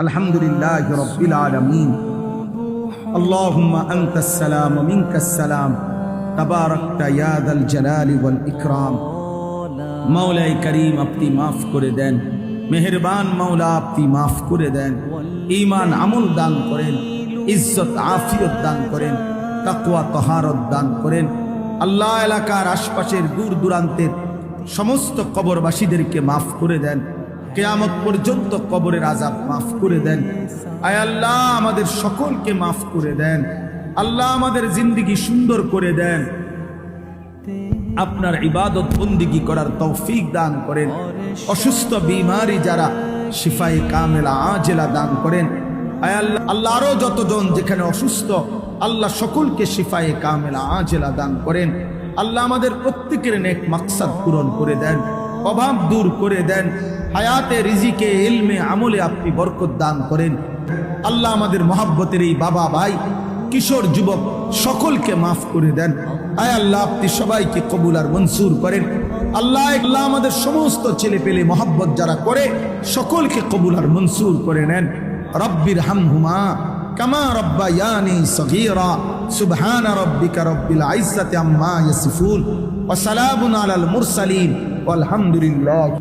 আলহামদুলিল্লাহি রাব্বিল আলামিন আল্লাহুম্মা আনতাস সালাম ওয়া মিনকাস সালাম তাবারাকতা ইয়া যাল জালালি ওয়াল ইকরাম। মাওলাই করিম আপনি মাফ করে দেন, মেহেরবান মাওলা আপনি মাফ করে দেন, ঈমান আমল দান করেন, ইজ্জত আফিয়ত দান করেন, তাকওয়া তাহারত দান করেন। আল্লাহ এলাকার আশপাশের দূর দূরান্তের সমস্ত কবরবাসীদেরকে মাফ করে দেন, কিয়ামত পর্যন্ত কবরের আযাব মাফ করে দেন। আয় আল্লাহ আমাদের সকলকে মাফ করে দেন। আল্লাহ আমাদের জিন্দেগি সুন্দর করে দেন, আপনার ইবাদত বন্দেগী করার তৌফিক দান করেন। অসুস্থ বিমারি যারা শিফায়ে কামেলা আজেলা দান করেন। আয় আল্লাহ, আল্লাহ আরো যতজন যেখানে অসুস্থ আল্লাহ সকলকে শিফায়ে কামেলা আজেলা দান করেন। আল্লাহ আমাদের প্রত্যেকের নেক মাকসাদ পূরণ করে দেন, অভাব দূর করে দেন, হায়াতে রিজিকে ইলমে আমলে আপনি বরকত দান করেন। আল্লাহ আমাদের মহাব্বতের এই বাবা ভাই কিশোর যুবক সকলকে মাফ করে দেন। আয় আল্লাহ আপনি সবাইকে কবুল আর মনসুর করেন। আল্লাহ আল্লাহ আমাদের সমস্ত ছেলে পেলে মহাব্বত যারা করে সকলকে কবুল আর মনসুর করে নেন। রব্বির হামহুমা কামা রব্বায়ানি সগীরা। সুবহান রাব্বিকা রব্বিল ইজ্জাতি আম্মা ইয়াসিফুন ওয়া সালামুন আলাল মুরসালিন ওয়ালহামদুলিল্লাহ।